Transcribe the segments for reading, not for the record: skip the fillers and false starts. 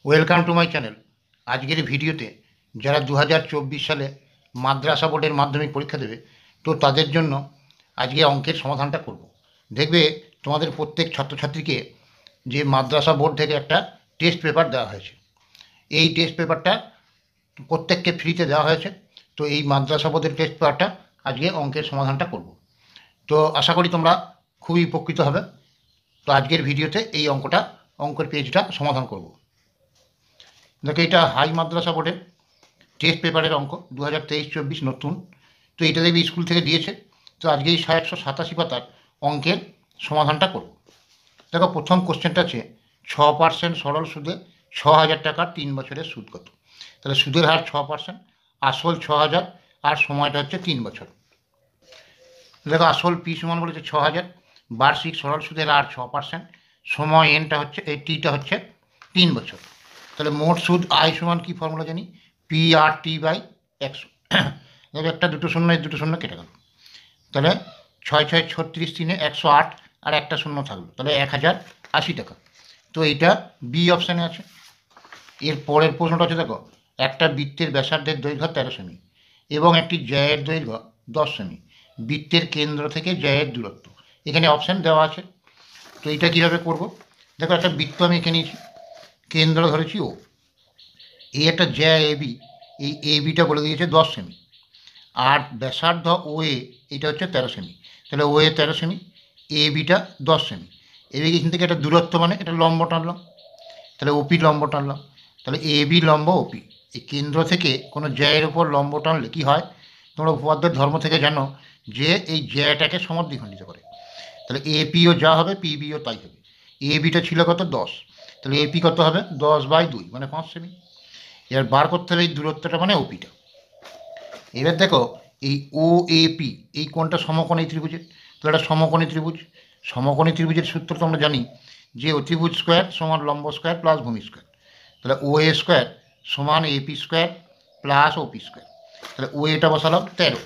Welcome to my channel. আজকের ভিডিওতে যারা 2024 সালে মাদ্রাসা বোর্ডের মাধ্যমিক পরীক্ষা দেবে, তো তাদের জন্য আজকে অঙ্কের সমাধানটা করব। দেখবে তোমাদের প্রত্যেক ছাত্রছাত্রীকে যে মাদ্রাসা বোর্ড থেকে একটা টেস্ট পেপার দেওয়া হয়েছে। এই টেস্ট পেপারটা প্রত্যেককে ফ্রিতে দেওয়া হয়েছে। তো এই মাদ্রাসা বোর্ডের টেস্ট পেপারটা আজকে অঙ্কের সমাধানটা করব। তো আশা করি তোমরা খুবই উপকৃত হবে। তো আজকের ভিডিওতে এই অঙ্কের পেজটা সমাধান করব। দেখো, এটা হাই মাদ্রাসা বোর্ডের টেস্ট পেপারের অঙ্ক 2023-24 নতুন। তো এটা দেখবি স্কুল থেকে দিয়েছে। তো আজকে এই 187 পাতার অঙ্কের সমাধানটা করব। দেখো, প্রথম কোশ্চেনটা আছে 6% সরল সুদে 6,000 টাকার 3 বছরের সুদ কত। তাহলে সুদের হার 6%, আসল 6,000, আর সময়টা হচ্ছে 3 বছর। দেখো, আসল পি সমান বলেছে 6,000, বার্ষিক সরল সুদের হার 6%, সময় এনটা হচ্ছে এই টিটা হচ্ছে 3 বছর। তাহলে মোট সুদ আয় সমান কী ফর্মুলা জানি, পি আর টি বাই 100। দেখো, একটা দুটো শূন্য দুটো শূন্য কেটে গেল। তাহলে 6 6 36 3 108, আর একটা শূন্য থাকলো, তাহলে 1,080 টাকা। তো এইটা বি অপশানে আছে। এর পরের প্রশ্নটা হচ্ছে, দেখো, একটা বৃত্তের ব্যাসার্ধের দৈর্ঘ্য 13 সেমি এবং একটি জ্যায়ের দৈর্ঘ্য 10 সেমি। বৃত্তের কেন্দ্র থেকে জ্যায়ের দূরত্ব। এখানে অপশান দেওয়া আছে। তো এইটা কীভাবে করব, দেখো, একটা বৃত্ত আমি এঁকে নিয়েছি, কেন্দ্র ধরেছি ও, এই একটা জ্যা এ বি, এই এ বিটা বলে দিয়েছে 10 সেমি, আর ব্যাসার্ধ ও এ এটা হচ্ছে 13 সেমি। তাহলে ও এ 13 সেমি, এ বিটা 10 সেমি। এদিকে এখান থেকে একটা দূরত্ব মানে এটা লম্ব টানলাম, তাহলে ওপি লম্ব টানলাম। তাহলে এ বি লম্ব ওপি, এই কেন্দ্র থেকে কোনো জ্যায়ের ওপর লম্ব টানলে কী হয়, তোমরা উপপাদ্যের ধর্ম থেকে জানো যে এই জ্যাটাকে সমদ্বিখণ্ডিত করে। তাহলে এ পিও যা হবে পি বিও তাই হবে। এ বিটা ছিল কত, 10, তাহলে এপি কত হবে 10/2 মানে 5 সেমি। এবার বার করতে হবে এই দূরত্বটা মানে ওপিটা। এবার দেখো, এই ও এ পি এই কোণটা সমকোণী ত্রিভুজের। তাহলে একটা সমকোণী ত্রিভুজ, সমকোণী ত্রিভুজের সূত্র তো আমরা জানি যে অতিভুজ স্কোয়ার সমান লম্ব স্কোয়ার প্লাস ভূমি স্কোয়ার। তাহলে ও এ স্কোয়ার সমান AP square plus OP square. তাহলে ও এটা বসালাম 13,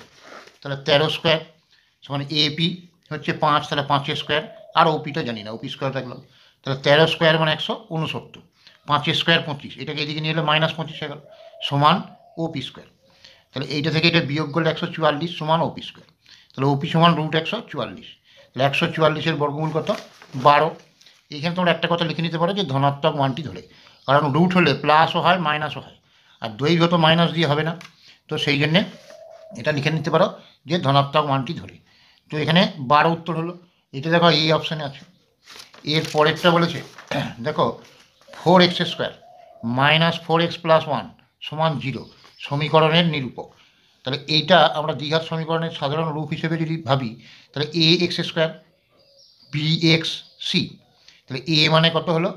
তাহলে 13 স্কোয়ার সমান এপি হচ্ছে 5, তাহলে 5 স্কোয়ার, আর ওপিটা জানি না, ওপি স্কোয়ার রাখলাম। তাহলে 13 স্কোয়ার মানে 169, 5 স্কোয়ার 25, এটাকে এদিকে নিয়ে এলে -25 হয়ে গেল, সমান ওপি স্কোয়ার। তাহলে এইটা থেকে এটা বিয়োগ করলে 144 সমান ওপি স্কোয়ার। তাহলে ওপি সমান √144। তাহলে 144-এর বর্গমূল কত, 12। এইখানে তোমরা একটা কথা লিখে নিতে পারো যে ধনাত্মক মানটি ধরে, কারণ রুট হলে প্লাসও হয় মাইনাসও হয়, আর দৈর্ঘ্য তো মাইনাস দিয়ে হবে না। তো সেই জন্যে এটা লিখে নিতে পারো যে ধনাত্মক মানটি ধরে। তো এখানে 12 উত্তর হলো। এটা দেখো এই অপশানে আছে। এর পরেরটা বলেছে, দেখো, 4x² -4x + 1 সমান 0 সমীকরণের নিরূপক। তাহলে এইটা আমরা দ্বিঘাত সমীকরণের সাধারণ রূপ হিসেবে যদি ভাবি, তাহলে ax² bx c। তাহলে a মানে কত হলো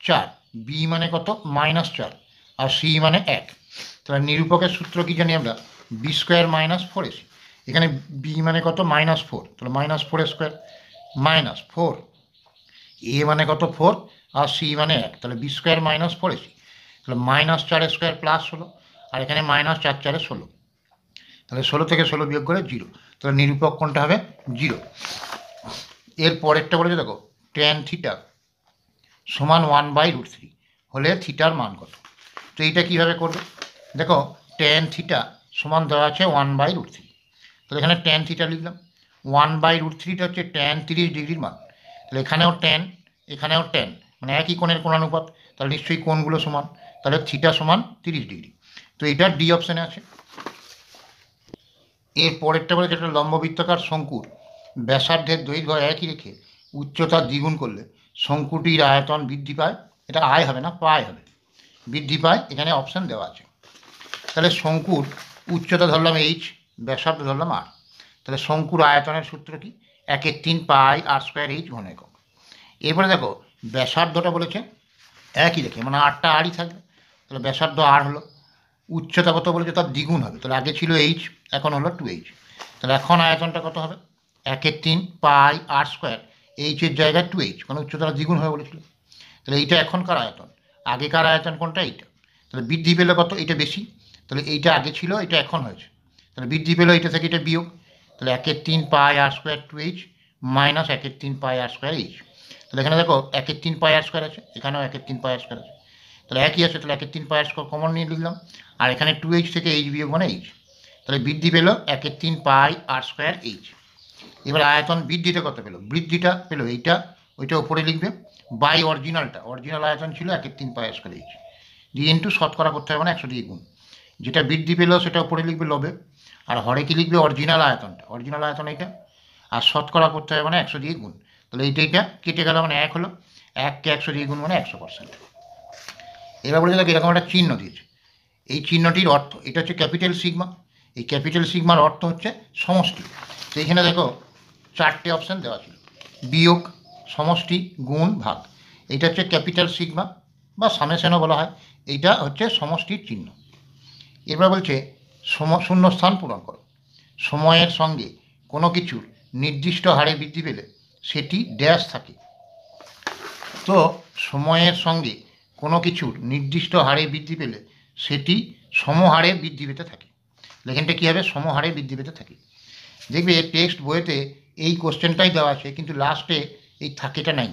4, b মানে কত -4, আর c মানে 1। তাহলে নিরূপকের সূত্র কি জানি আমরা, b² - 4ac। এখানে b মানে কত -4, তাহলে -4² -4, a মানে কত 4, আর c মানে 1, তাহলে b² - 4ac। তাহলে -4² প্লাস 16, আর এখানে -4 4 16, তাহলে 16 থেকে 16 বিয়োগ করে 0। তাহলে নিরূপক কোণটা হবে 0। এর পরেরটা বলেছে, দেখো, tan থিটা সমান 1/√3 হলে থিটার মান কত। তো এইটা কীভাবে করবে, দেখো, tan থিটা সমান দেওয়া আছে 1/√3। তাহলে এখানে tan থিটা লিখলাম, 1/√3টা হচ্ছে tan 30 ডিগ্রির মান। তাহলে এখানেও tan, এখানেও tan, মানে একই কোণের কোণানুপাত, তাহলে নিশ্চয়ই কোণগুলো সমান। তাহলে থিটা সমান 30 ডিগ্রি। তো এইটা ডি অপশানে আছে। এর পরেরটা বলেছে, একটা লম্ববৃত্তাকার শঙ্কুর ব্যাসার্ধের দৈর্ঘ্য একই রেখে উচ্চতা দ্বিগুণ করলে শঙ্কুটির আয়তন বৃদ্ধি পায়। এটা আয় হবে না, পায় হবে, বৃদ্ধি পায়। এখানে অপশান দেওয়া আছে। তাহলে শঙ্কুর উচ্চতা ধরলাম h, ব্যাসার্ধ ধরলাম r। তাহলে শঙ্কুর আয়তনের সূত্র কি, 1/3 πr² h ঘন একক। এরপরে দেখো, ব্যাসার্ধটা বলেছে একই রেখে, মানে আরটা আরই থাকবে। তাহলে ব্যাসার্ধ আর হলো, উচ্চতা কত বলেছে তার দ্বিগুণ হবে, তাহলে আগে ছিল h, এখন হলো 2h। তাহলে এখন আয়তনটা কত হবে, 1/3 πr², এইচের জায়গায় 2h, মানে উচ্চতাটা দ্বিগুণ হবে বলেছিল। তাহলে এইটা এখনকার আয়তন, আগেকার আয়তন কোনটা, এইটা। তাহলে বৃদ্ধি পেলে কত, এইটা বেশি, তাহলে এইটা আগে ছিল, এটা এখন হয়েছে। তাহলে বৃদ্ধি পেলে এইটা থেকে এটা বিয়োগ, তাহলে 1/3 πr² 2h minus 1/3 πr² h। তাহলে এখানে দেখো 1/3 πr² আছে, এখানেও 1/3 πr² আছে। তাহলে একই আছে, তাহলে 1/3 পাই কমন নিয়ে লিখলাম, আর এখানে 2h থেকে h বিয়োগ মানে h, তাহলে বৃদ্ধি পেলো 1/3 পাই আর স্কোয়ার h। এবার আয়তন বৃদ্ধিটা কত পেলো, বৃদ্ধিটা পেলো এইটা, ওইটা উপরে লিখবে বাই অরিজিনাল আয়তন ছিল 1/3 পাই আর স্কোয়ার h, দিয়ে ইন্টু শতকরা করতে হবে না 100 দিয়ে গুণ, যেটা বৃদ্ধি পেলো সেটা উপরে লিখবে লবে, আর হরে কি লিখবে অরিজিনাল আয়তন এইটা, আর শতকরা করতে হবে মানে 100 দিয়ে গুণ, তাহলে এইটা কেটে গেল মানে 1 হলো, 1কে 100 দিয়ে গুণ মানে 100%। এবার বলে দেখো এরকম একটা চিহ্ন দিয়েছে, এই চিহ্নটির অর্থ, এটা হচ্ছে ক্যাপিটাল সিগমা, এই ক্যাপিটাল সিগমার অর্থ হচ্ছে সমষ্টি। তো এইখানে দেখো 4টে অপশান দেওয়া ছিল, বিয়োগ, সমষ্টি, গুণ, ভাগ। এইটা হচ্ছে ক্যাপিটাল সিগমা বা সামেশনও বলা হয়, এইটা হচ্ছে সমষ্টির চিহ্ন। এবার বলছে শূন্যস্থান পূরণ করো, সময়ের সঙ্গে কোনো কিছুর নির্দিষ্ট হারে বৃদ্ধি পেলে সেটি ড্যাশ থাকে। তো সময়ের সঙ্গে কোনো কিছুর নির্দিষ্ট হারে বৃদ্ধি পেলে সেটি সমহারে বৃদ্ধি পেতে থাকে, এখানটা কী হবে, সমহারে বৃদ্ধি পেতে থাকে। দেখবে টেক্সট বইয়েতে এই কোশ্চেনটাই দেওয়া আছে, কিন্তু লাস্টে এই থাকেটা নাই,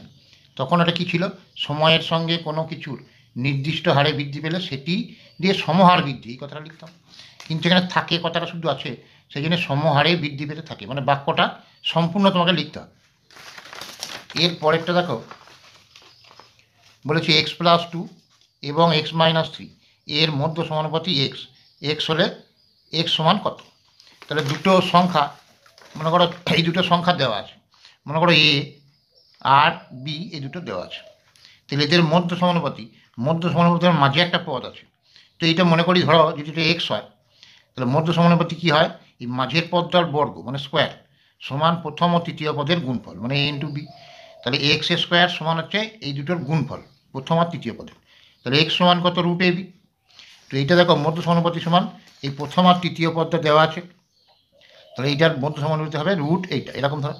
তখন ওটা কী ছিল, সময়ের সঙ্গে কোনো কিছুর নির্দিষ্ট হারে বৃদ্ধি পেলে সেটি দিয়ে সমহার বৃদ্ধি, এই কথাটা লিখতাম, কিন্তু এখানে থাকে কথাটা শুধু আছে, সেই জন্য সমহারে বৃদ্ধি পেতে থাকে, মানে বাক্যটা সম্পূর্ণ তোমাকে লিখতে হবে। এর পরেরটা দেখো বলেছি x+2 এবং x-3 এর মধ্য সমানুপাতি x হলে x সমান কত। তাহলে দুটো সংখ্যা মনে করো, এই দুটো সংখ্যা দেওয়া আছে, মনে করো a আর b, এই দুটো দেওয়া আছে, তাহলে এদের মধ্য সমানুপাতির মাঝে একটা পদ আছে। তো এইটা মনে করি ধরো যদি এটা x হয়, তাহলে মধ্য সমানুপাতি কী হয়, এই মাঝের পদটার বর্গ মানে স্কোয়ার সমান প্রথম ও তৃতীয় পদের গুণফল মানে a ইন্টু b, তাহলে x² সমান হচ্ছে এই দুটোর গুণফল প্রথম আর তৃতীয় পদের, তাহলে x সমান কত, √ab। তো এইটা দেখো মধ্য সমানুপাতি সমান এই প্রথম আর তৃতীয় পদটা দেওয়া আছে, তাহলে এইটার মধ্য সমানুপাতি হবে এইটা এরকম ধরো,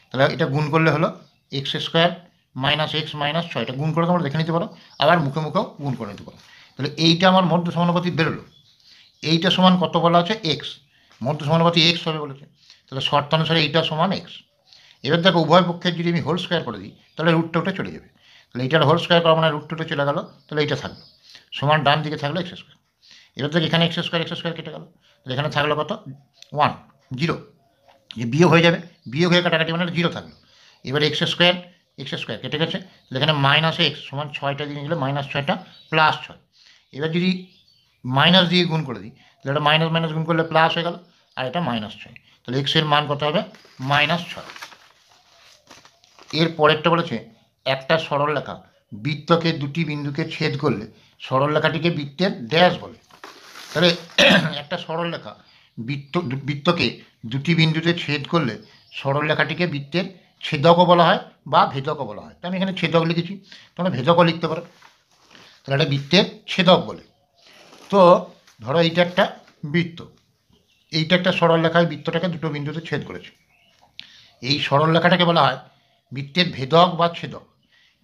তাহলে এটা গুণ করলে হলো x² - x - 6, এটা গুণ করে তোমরা দেখে নিতে পারো, আবার মুখে মুখেও গুণ করে নিতে পারো। তাহলে এইটা আমার মধ্য সমানুপাতি বেরোলো, এইটা সমান কত বলা আছে, x, মধ্য সমানুপাতি x হবে বলেছে, তাহলে শর্তানুসারে এইটা সমান x। এবার দেখো উভয় পক্ষের যদি আমি হোল স্কোয়ার করে দিই তাহলে √টা উঠে চলে যাবে, তাহলে এইটার হোল স্কোয়ার করা মানে √টা উঠে চলে গেল, তাহলে এইটা থাকলো সমান ডান দিকে থাকলো x²। এবার দেখো এখানে x² কেটে গেল, তাহলে এখানে থাকলো কত, 1, 0, যে বিয়োগ হয়ে যাবে, বিয়োগ হয়ে কাটাকাটি মানে 0 থাকলো। এবার x² কেটে গেছে, তাহলে এখানে -x সমান 6টা দিয়ে গেলে -6টা +6। এবার যদি মাইনাস দিয়ে গুণ করে দিই তাহলে এটা মাইনাস গুণ করলে প্লাস হয়ে গেল, আর এটা -6, তাহলে এক্সের মান কত হবে, -6। এর পরেরটা বলেছে একটা সরলরেখা বৃত্তকে দুটি বিন্দুকে ছেদ করলে সরলরেখাটিকে বৃত্তের ড্যাশ বলে। তাহলে একটা সরলরেখা বৃত্তকে দুটি বিন্দুতে ছেদ করলে সরলরেখাটিকে বৃত্তের ছেদকও বলা হয় বা ভেদকও বলা হয়। তো আমি এখানে ছেদক লিখেছি, তোমরা ভেদকও লিখতে পারো, তাহলে এটা বৃত্তের ছেদক বলে। তো ধরো এইটা একটা বৃত্ত, এইটা একটা সরলরেখায় বৃত্তটাকে দুটো বিন্দুতে ছেদ করেছে, এই সরলরেখাটাকে বলা হয় বৃত্তের ভেদক বা ছেদক।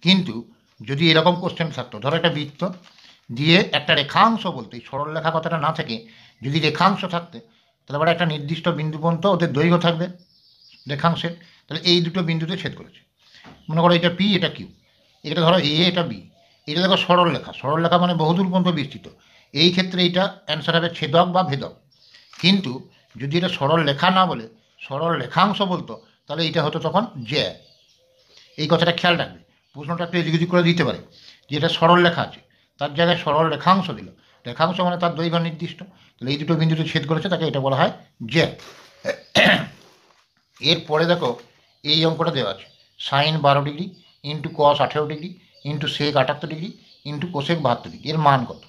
কিন্তু যদি এরকম কোশ্চেন থাকতো, ধরো একটা বৃত্ত দিয়ে একটা রেখাংশ বলতে এই সরলরেখা কথাটা না থাকে, যদি রেখাংশ থাকতে তাহলে আবার একটা নির্দিষ্ট বিন্দু পর্যন্ত ওদের দৈর্ঘ্য থাকবে রেখাংশের, তাহলে এই দুটো বিন্দুতে ছেদ করেছে, মনে করো এটা P এটা Q, এটা ধরো A এটা B, এটা দেখো সরলরেখা মানে বহুদূর পর্যন্ত বিস্তৃত, এই ক্ষেত্রে এটা অ্যান্সার হবে ছেদক বা ভেদক। কিন্তু যদি এটা সরল রেখা না বলে সরল রেখাংশ বলতো তাহলে এটা হতো তখন জ্যা। এই কথাটা খেয়াল রাখবে, প্রশ্নটা একটু এদিক ওদিক করে দিতে পারে, যে এটা সরল রেখা আছে তার জায়গায় সরল রেখাংশ দিল, রেখাংশ মানে তার দৈর্ঘ্য নির্দিষ্ট, তাহলে এই দুটো বিন্দুতে ছেদ করেছে তাকে এটা বলা হয় জ্যা। এরপরে দেখো এই অঙ্কটা দেওয়া আছে sin 12 degree into cos 18 degree into sec 78 degree into cosec 72 degree, এর মান কত।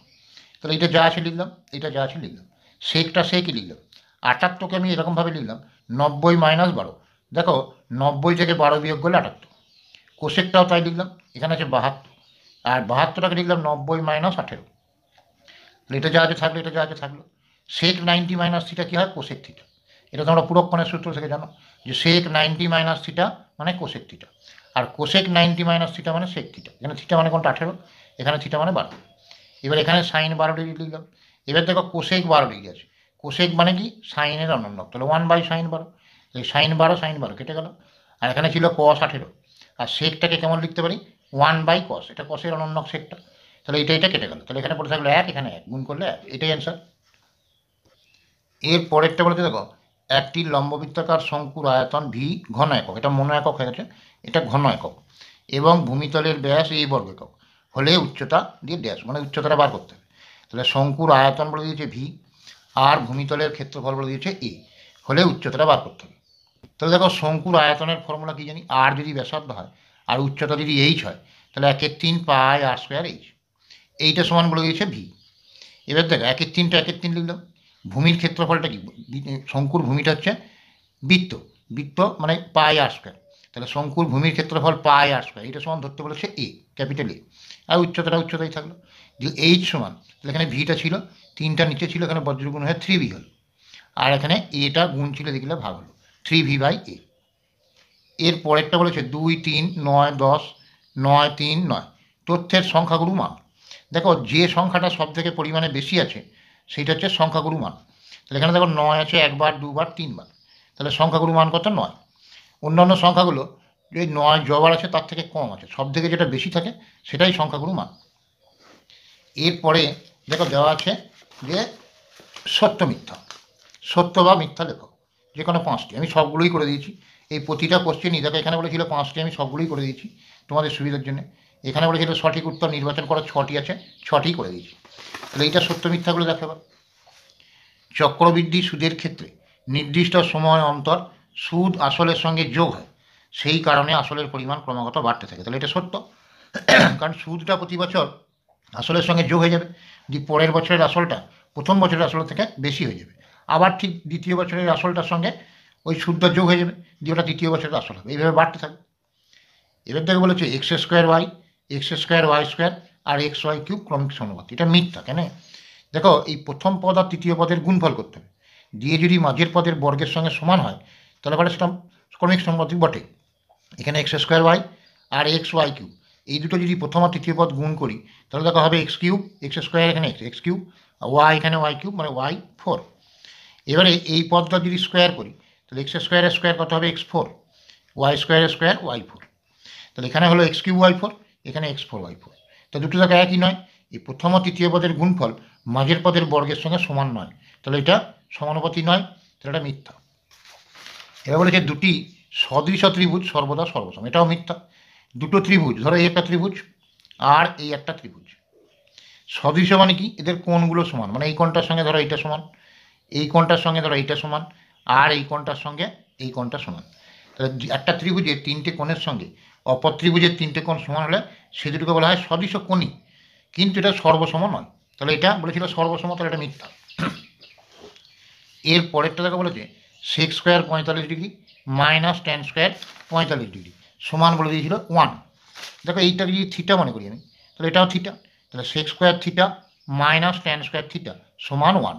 তাহলে এটা যা আছে লিখলাম, এটা যা আছে লিখলাম, সেকটা সেকই লিখলাম, 78কে আমি এরকমভাবে লিখলাম 90 - 12, দেখো 90 থেকে 12 বিয়োগ করলে 78, কোশেকটাও তাই লিখলাম, এখানে আছে 72, আর 72টাকে লিখলাম 90 - 18, তাহলে এটা যা আছে থাকলো, এটা যা আছে থাকলো। সেক 90 - থিটা কী হয়, কোশেক থিটা, এটা তোমরা পুরক্ষণের সূত্র থেকে জানো যে সেক 90 - থিটা মানে কোশেক থিটা, আর কোশেক 90 - থিটা মানে সেক থিটা, এখানে থিটা মানে কোনটা 18, এখানে থিটা মানে 12। এবার এখানে সাইন 12 ডিগ্রি লিখলাম, এবার দেখো কোশেক 12 ডিগ্রি আছে, কোশেক মানে কি সাইনের অনন্যক, তাহলে 1/sin 12, এই sin 12 কেটে গেল, আর এখানে ছিল cos 18, আর সেকটাকে কেমন লিখতে পারি 1/cos, এটা কসের অনন্যক সেকটা, তাহলে এটা কেটে গেল, তাহলে এখানে পড়ে থাকলো 1, এখানে 1, গুণ করলে 1, এটাই অ্যান্সার। এর পরেরটা বলেছে দেখো, একটি লম্ববৃত্তাকার শঙ্কুর আয়তন ভি ঘন একক, এটা মনো একক হয়ে গেছে, এটা ঘন একক, এবং ভূমিতলের ব্যাস এই বর্গ একক হলে উচ্চতা দিয়ে ড্যাশ, মানে উচ্চতাটা বার করতে হবে। তাহলে শঙ্কুর আয়তন বলে দিয়েছে ভি, আর ভূমিতলের ক্ষেত্রফল বলে দিয়েছে এ, হলে উচ্চতাটা বার করতে হবে। তাহলে দেখো শঙ্কুর আয়তনের ফর্মুলা কি জানি, আর যদি ব্যাসার্ধ হয় আর উচ্চতা যদি এইচ হয়, তাহলে 1/3 পাই আর স্কোয়ার এইচ, এইটা সমান বলে দিয়েছে ভি। এবার দেখো 1/3টা 1/3 লিখলাম। ভূমির ক্ষেত্রফলটা কি, শঙ্কুর ভূমিটা হচ্ছে বৃত্ত, বৃত্ত মানে পাই আর স্কোয়ার, তাহলে শঙ্কুর ভূমির ক্ষেত্রফল পাই আর স্কোয়ার, এটা সমান ধরতে বলেছে এ, ক্যাপিটাল এ, আর উচ্চতাই থাকলো। যে এইচ সমান, তাহলে এখানে ভিটা ছিল 3টা নিচে ছিল, এখানে বজ্রগুণ হয়ে 3v হল, আর এখানে এটা গুণ ছিল দেখলে ভাগ হলো 3v/a। এর পরেরটা বলেছে 2, 3, 9, 10, 9, 3, 9 তথ্যের সংখ্যাগুরু মান। দেখো যে সংখ্যাটা সব থেকে পরিমাণে বেশি আছে সেইটা হচ্ছে সংখ্যাগুরু মান। তাহলে এখানে দেখো 9 আছে 1 বার 2 বার 3 বার, তাহলে সংখ্যাগুরু মান কত 9। অন্যান্য সংখ্যাগুলো যে 9 যবার আছে তার থেকে কম আছে, সব থেকে যেটা বেশি থাকে সেটাই সংখ্যাগুরু মান। এরপরে দেখো দেওয়া আছে যে সত্য মিথ্যা, সত্য বা মিথ্যা লেখো যে কোনো 5টি, আমি সবগুলোই করে দিয়েছি। এই প্রতিটা কোশ্চেনই দেখো এখানে বলেছিল 5টি, আমি সবগুলোই করে দিয়েছি তোমাদের সুবিধার জন্য। এখানে বলেছিল সঠিক উত্তর নির্বাচন করা, 6টি আছে, 6টি করে দিয়েছি। তাহলে এইটা সত্য মিথ্যাগুলো দেখো এবার। চক্রবৃদ্ধি সুদের ক্ষেত্রে নির্দিষ্ট সময় অন্তর সুদ আসলের সঙ্গে যোগ হয়, সেই কারণে আসলের পরিমাণ ক্রমাগত বাড়তে থাকে, তাহলে এটা সত্য। কারণ সুদটা প্রতি বছর আসলের সঙ্গে যোগ হয়ে যাবে, যে পরের বছরের আসলটা প্রথম বছরের আসল থেকে বেশি হয়ে যাবে, আবার ঠিক দ্বিতীয় বছরের আসলটার সঙ্গে ওই সুদটা যোগ হয়ে যাবে, দিয়ে ওটা তৃতীয় বছরের আসল হবে, এইভাবে বাড়তে থাকবে। এবার থেকে বলেছে x² y² আর xy³ ক্রমিক সমানুপাতি, এটা মিথ্যা। কেন? দেখো এই প্রথম পদ আর তৃতীয় পদের গুণফল করতে হবে, দিয়ে যদি মাঝের পদের বর্গের সঙ্গে সমান হয় তাহলে পরে সেটা ক্রমিক সমানুপাতিক বটে। এখানে x² আর xy³ এই দুটো যদি প্রথম আর তৃতীয় পদ গুণ করি তাহলে দেখো হবে x3, x², এখানে x3, y এখানে y3, মানে y4। এবারে এই পদটা যদি স্কোয়ার করি তাহলে x² কত হবে x4, y² y4, তাহলে এখানে হলো x3 y4, এখানে x4 y4, তা দুটো জায়গা একই নয়। এই প্রথম ও তৃতীয় পদের গুণফল মাঝের পদের বর্গের সঙ্গে সমান নয়, তাহলে এটা সমানুপাতি নয়, তাহলে এটা মিথ্যা। এবার বলেছে দুটি সদৃশ ত্রিভুজ সর্বদা সর্বসম, এটাও মিথ্যা। দুটো ত্রিভুজ, ধরো এই একটা ত্রিভুজ আর এই একটা ত্রিভুজ, সদৃশ মানে কি, এদের কোণগুলো সমান, মানে এই কোণটার সঙ্গে ধরো এইটা সমান, এই কোণটার সঙ্গে ধরো এইটা সমান, আর এই কোণটার সঙ্গে এই কোণটা সমান। তাহলে একটা ত্রিভুজের 3টে কোণের সঙ্গে অপর ত্রিভুজের 3টে কোণ সমান হলে সে দুটোকে বলা হয় সদৃশ কোণী, কিন্তু এটা সর্বসম নয়, তাহলে এটা বলেছিল সর্বসম, তাহলে এটা মিথ্যা। এর পরেরটা দেখা বলেছে sec² 45 degree minus tan² 45 degree সমান বলে দিয়েছিল 1। দেখো এইটাকে যদি থিটা মনে করি আমি, তাহলে এটাও থিটা, তাহলে sec² theta minus tan² theta সমান 1।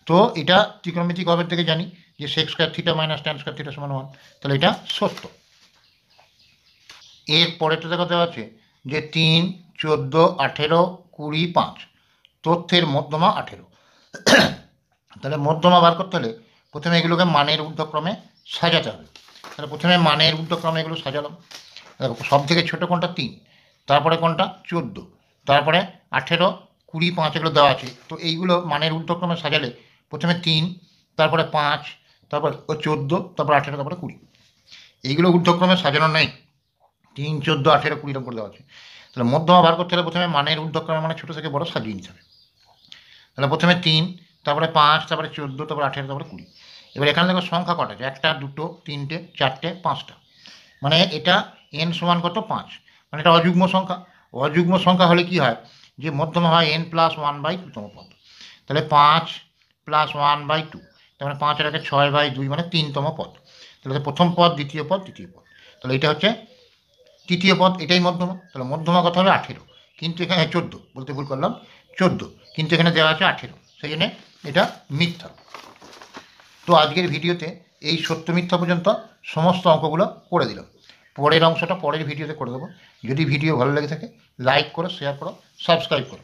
তো এটা ত্রিকোণমিতিক গবের থেকে জানি যে sec² theta minus tan² theta সমান 1, তাহলে এটা সত্য। এর পরেরটা দেখা দেওয়া আছে যে 3, 14, 18, 20, 5 তথ্যের মধ্যমা 18। তাহলে মধ্যমা বার করতে হলে প্রথমে এগুলোকে মানের ঊর্ধ্বক্রমে সাজাতে হবে, তাহলে প্রথমে মানের ঊর্ধ্বক্রমে এগুলো সাজালাম। দেখো সব থেকে ছোটো কোনটা 3, তারপরে কোনটা 14, তারপরে 18, 20, 5 এগুলো দেওয়া আছে। তো এইগুলো মানের ঊর্ধ্বক্রমে সাজালে প্রথমে 3, তারপরে 5, তারপর 14, তারপর 18, তারপরে 20, এইগুলো ঊর্ধ্বক্রমে সাজানো নেই, 3, 14, 18, 20 করে দেওয়া আছে। তাহলে মধ্যমা বার করতে হলে প্রথমে মানের ঊর্ধ্বক্রমে মানে ছোটো থেকে বড় সাজিয়ে নিতে হবে। তাহলে প্রথমে 3, তারপরে 5, তারপরে 14, তারপরে 18, তারপরে 20। এবার এখানে দেখো সংখ্যা কটা আছে, 1, 2, 3, 4, 5টা, মানে এটা n সমান কত 5, মানে এটা অযুগ্ম সংখ্যা। অযুগ্ম সংখ্যা হলে কি হয়, যে মধ্যমা হয় n+1/2 তম পদ, তাহলে 5 + 1/2, তার মানে 5 এর আগে 6/2 মানে 3তম পদ, তাহলে প্রথম পদ দ্বিতীয় পদ তৃতীয় পদ, তাহলে এটা হচ্ছে তৃতীয় পদ, এটাই মধ্যমা। তাহলে মধ্যমা কত হবে 18, কিন্তু এখানে 14, বলতে ভুল করলাম 14, কিন্তু এখানে দেওয়া আছে 18, সেই জন্যে এটা মিথ্যা। তো আজকের ভিডিওতে এই সত্য মিথ্যা পর্যন্ত সমস্ত অঙ্কগুলো করে দিলাম, পরের অংশটা পরের ভিডিওতে করে দেবো। যদি ভিডিও ভালো লেগে থাকে লাইক করো, শেয়ার করো, সাবস্ক্রাইব করো।